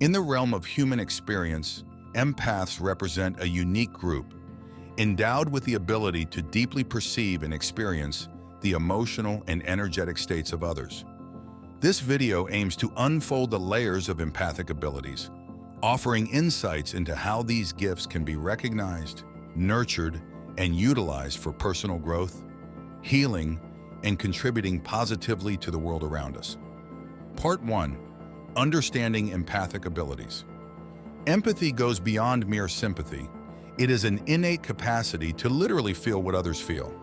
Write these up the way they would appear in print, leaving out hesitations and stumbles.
In the realm of human experience, empaths represent a unique group, endowed with the ability to deeply perceive and experience the emotional and energetic states of others. This video aims to unfold the layers of empathic abilities, offering insights into how these gifts can be recognized, nurtured, and utilized for personal growth, healing, and contributing positively to the world around us. Part 1. Understanding empathic abilities. Empathy goes beyond mere sympathy. It is an innate capacity to literally feel what others feel.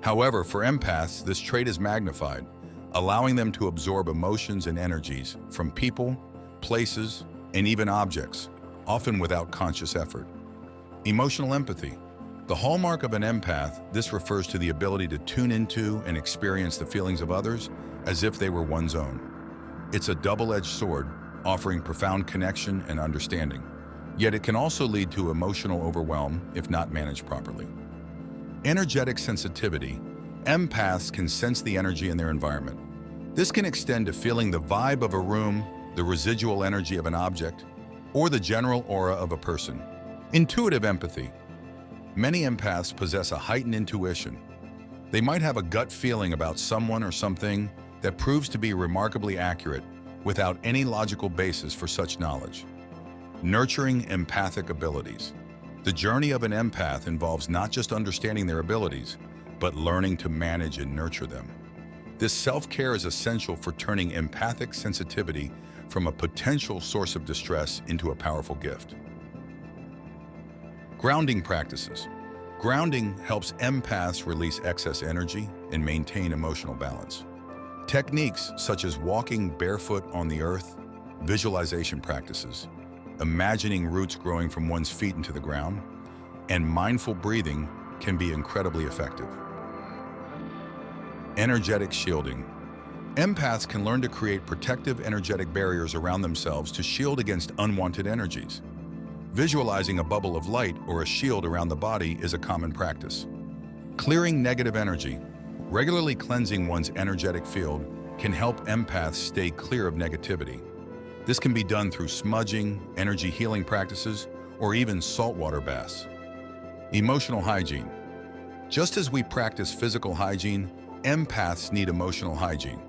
However, for empaths, this trait is magnified, allowing them to absorb emotions and energies from people, places, and even objects, often without conscious effort. Emotional empathy. The hallmark of an empath, this refers to the ability to tune into and experience the feelings of others as if they were one's own. It's a double-edged sword, offering profound connection and understanding. Yet it can also lead to emotional overwhelm if not managed properly. Energetic sensitivity. Empaths can sense the energy in their environment. This can extend to feeling the vibe of a room, the residual energy of an object, or the general aura of a person. Intuitive empathy. Many empaths possess a heightened intuition. They might have a gut feeling about someone or something that proves to be remarkably accurate without any logical basis for such knowledge. Nurturing empathic abilities. The journey of an empath involves not just understanding their abilities, but learning to manage and nurture them. This self-care is essential for turning empathic sensitivity from a potential source of distress into a powerful gift. Grounding practices. Grounding helps empaths release excess energy and maintain emotional balance. Techniques such as walking barefoot on the earth, visualization practices, imagining roots growing from one's feet into the ground, and mindful breathing can be incredibly effective. Energetic shielding. Empaths can learn to create protective energetic barriers around themselves to shield against unwanted energies. Visualizing a bubble of light or a shield around the body is a common practice. Clearing negative energy. Regularly cleansing one's energetic field can help empaths stay clear of negativity. This can be done through smudging, energy healing practices, or even saltwater baths. Emotional hygiene. Just as we practice physical hygiene, empaths need emotional hygiene,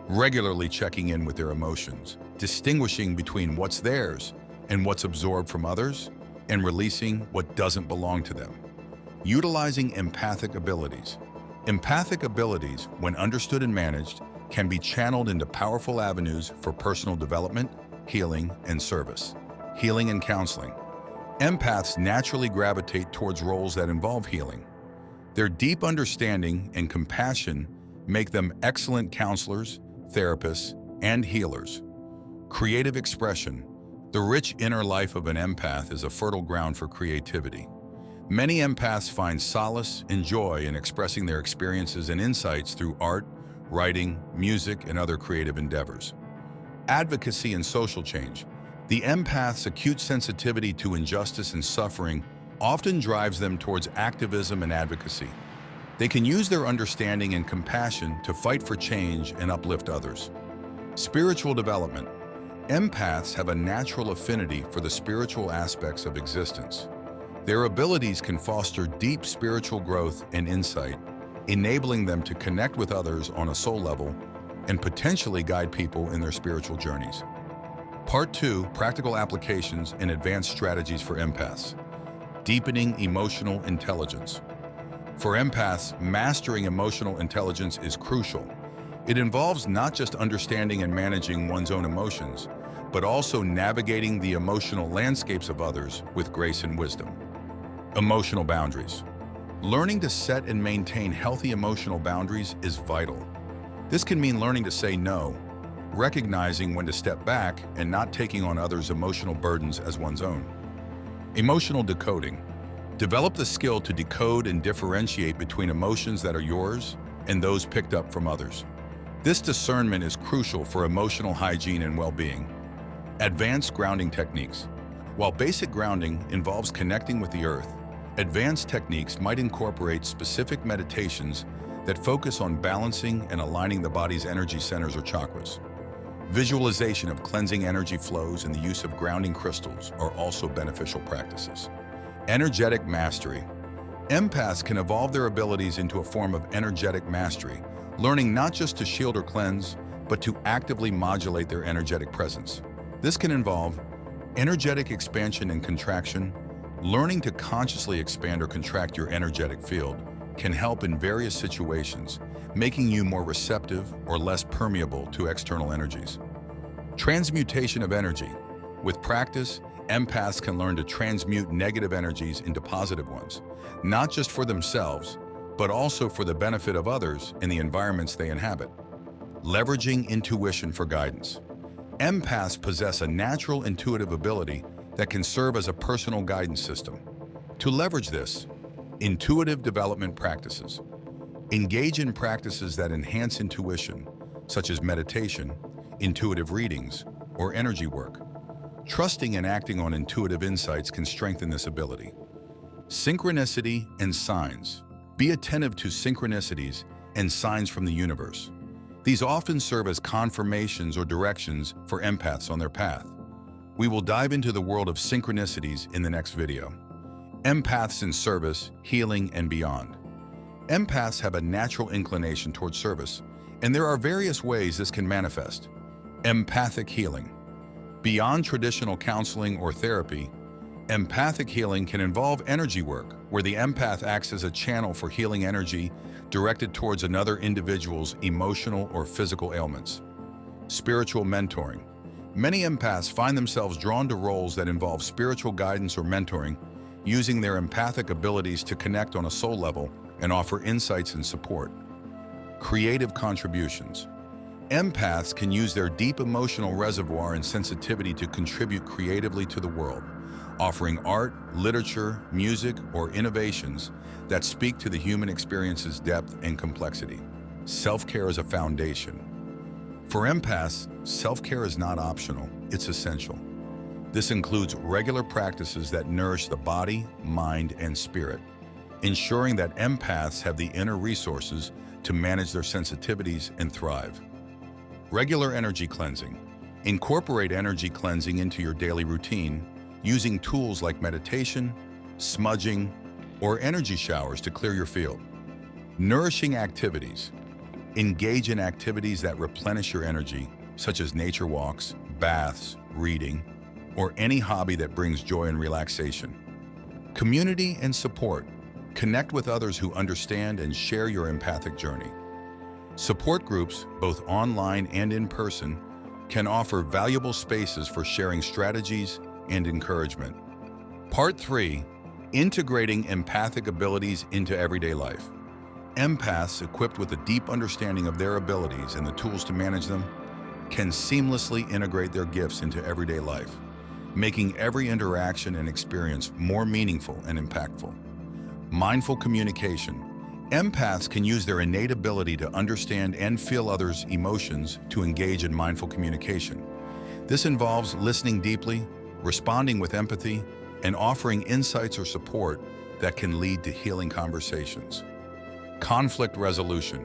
regularly checking in with their emotions, distinguishing between what's theirs and what's absorbed from others, and releasing what doesn't belong to them. Utilizing empathic abilities. Empathic abilities, when understood and managed, can be channeled into powerful avenues for personal development, healing, and service. Healing and counseling. Empaths naturally gravitate towards roles that involve healing. Their deep understanding and compassion make them excellent counselors, therapists, and healers. Creative expression. The rich inner life of an empath is a fertile ground for creativity. Many empaths find solace and joy in expressing their experiences and insights through art, writing, music, and other creative endeavors. Advocacy and social change. The empath's acute sensitivity to injustice and suffering often drives them towards activism and advocacy. They can use their understanding and compassion to fight for change and uplift others. Spiritual development. Empaths have a natural affinity for the spiritual aspects of existence. Their abilities can foster deep spiritual growth and insight, enabling them to connect with others on a soul level and potentially guide people in their spiritual journeys. Part 2. Practical applications and advanced strategies for empaths. Deepening emotional intelligence. For empaths, mastering emotional intelligence is crucial. It involves not just understanding and managing one's own emotions, but also navigating the emotional landscapes of others with grace and wisdom. Emotional boundaries. Learning to set and maintain healthy emotional boundaries is vital. This can mean learning to say no, recognizing when to step back, and not taking on others' emotional burdens as one's own. Emotional decoding. Develop the skill to decode and differentiate between emotions that are yours and those picked up from others. This discernment is crucial for emotional hygiene and well-being. Advanced grounding techniques. While basic grounding involves connecting with the earth, advanced techniques might incorporate specific meditations that focus on balancing and aligning the body's energy centers or chakras. Visualization of cleansing energy flows and the use of grounding crystals are also beneficial practices. Energetic mastery. Empaths can evolve their abilities into a form of energetic mastery, learning not just to shield or cleanse, but to actively modulate their energetic presence. This can involve energetic expansion and contraction. Learning to consciously expand or contract your energetic field can help in various situations, making you more receptive or less permeable to external energies. Transmutation of energy. With practice, empaths can learn to transmute negative energies into positive ones, not just for themselves, but also for the benefit of others in the environments they inhabit. Leveraging intuition for guidance. Empaths possess a natural intuitive ability that can serve as a personal guidance system. To leverage this, intuitive development practices. Engage in practices that enhance intuition, such as meditation, intuitive readings, or energy work. Trusting and acting on intuitive insights can strengthen this ability. Synchronicity and signs. Be attentive to synchronicities and signs from the universe. These often serve as confirmations or directions for empaths on their path. We will dive into the world of synchronicities in the next video. Empaths in service, healing, and beyond. Empaths have a natural inclination towards service, and there are various ways this can manifest. Empathic healing. Beyond traditional counseling or therapy, empathic healing can involve energy work, where the empath acts as a channel for healing energy directed towards another individual's emotional or physical ailments. Spiritual mentoring. Many empaths find themselves drawn to roles that involve spiritual guidance or mentoring, using their empathic abilities to connect on a soul level and offer insights and support. Creative contributions. Empaths can use their deep emotional reservoir and sensitivity to contribute creatively to the world, offering art, literature, music, or innovations that speak to the human experience's depth and complexity. Self-care is a foundation. For empaths, self-care is not optional, it's essential. This includes regular practices that nourish the body, mind, and spirit, ensuring that empaths have the inner resources to manage their sensitivities and thrive. Regular energy cleansing. Incorporate energy cleansing into your daily routine, using tools like meditation, smudging, or energy showers to clear your field. Nourishing activities. Engage in activities that replenish your energy, such as nature walks, baths, reading, or any hobby that brings joy and relaxation. Community and support. Connect with others who understand and share your empathic journey. Support groups, both online and in person, can offer valuable spaces for sharing strategies and encouragement. Part 3. Integrating empathic abilities into everyday life. Empaths, equipped with a deep understanding of their abilities and the tools to manage them, can seamlessly integrate their gifts into everyday life, making every interaction and experience more meaningful and impactful. Mindful communication. Empaths can use their innate ability to understand and feel others' emotions to engage in mindful communication. This involves listening deeply, responding with empathy, and offering insights or support that can lead to healing conversations. Conflict resolution.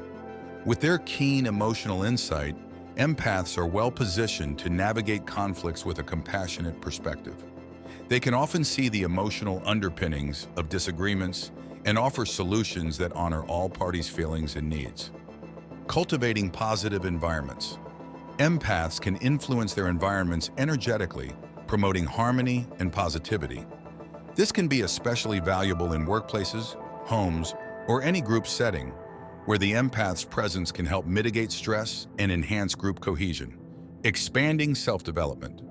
With their keen emotional insight, empaths are well positioned to navigate conflicts with a compassionate perspective. They can often see the emotional underpinnings of disagreements and offer solutions that honor all parties' feelings and needs. Cultivating positive environments. Empaths can influence their environments energetically, promoting harmony and positivity. This can be especially valuable in workplaces, homes, or any group setting, where the empath's presence can help mitigate stress and enhance group cohesion. Expanding self-development.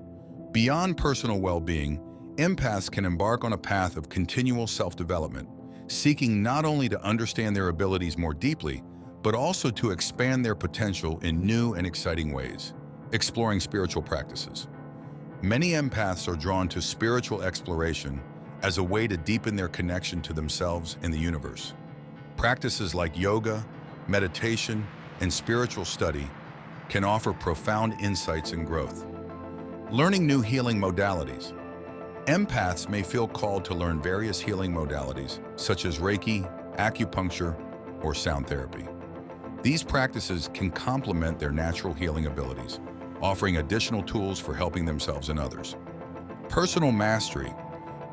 Beyond personal well-being, empaths can embark on a path of continual self-development, seeking not only to understand their abilities more deeply, but also to expand their potential in new and exciting ways. Exploring spiritual practices. Many empaths are drawn to spiritual exploration as a way to deepen their connection to themselves and the universe. Practices like yoga, meditation, and spiritual study can offer profound insights and growth. Learning new healing modalities. Empaths may feel called to learn various healing modalities, such as Reiki, acupuncture, or sound therapy. These practices can complement their natural healing abilities. offering additional tools for helping themselves and others. Personal mastery.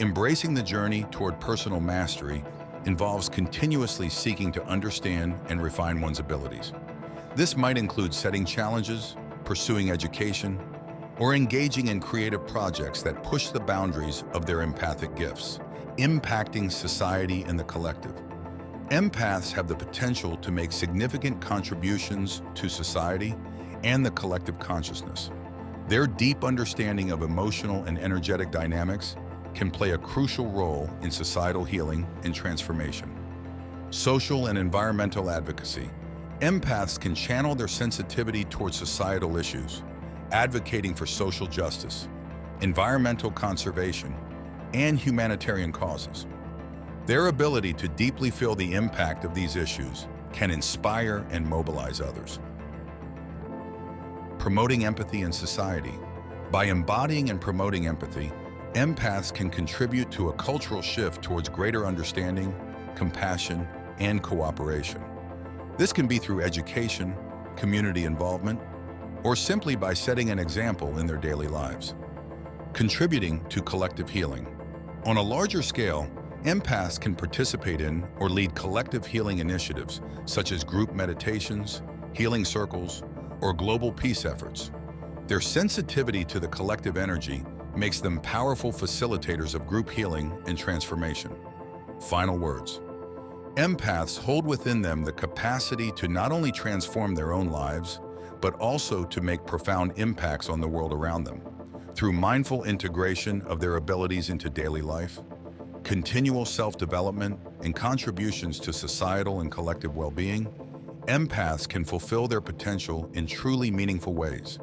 Embracing the journey toward personal mastery involves continuously seeking to understand and refine one's abilities. This might include setting challenges, pursuing education, or engaging in creative projects that push the boundaries of their empathic gifts, impacting society and the collective. Empaths have the potential to make significant contributions to society and the collective consciousness. Their deep understanding of emotional and energetic dynamics can play a crucial role in societal healing and transformation. Social and environmental advocacy. Empaths can channel their sensitivity towards societal issues, advocating for social justice, environmental conservation, and humanitarian causes. Their ability to deeply feel the impact of these issues can inspire and mobilize others. Promoting empathy in society. By embodying and promoting empathy, empaths can contribute to a cultural shift towards greater understanding, compassion, and cooperation. This can be through education, community involvement, or simply by setting an example in their daily lives. Contributing to collective healing. On a larger scale, empaths can participate in or lead collective healing initiatives such as group meditations, healing circles, or global peace efforts. Their sensitivity to the collective energy makes them powerful facilitators of group healing and transformation. Final words. Empaths hold within them the capacity to not only transform their own lives, but also to make profound impacts on the world around them. Through mindful integration of their abilities into daily life, continual self-development, and contributions to societal and collective well-being, empaths can fulfill their potential in truly meaningful ways.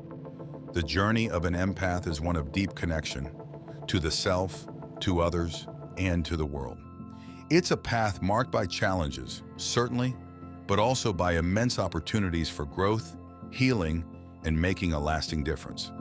The journey of an empath is one of deep connection to the self, to others, and to the world. It's a path marked by challenges, certainly, but also by immense opportunities for growth, healing, and making a lasting difference.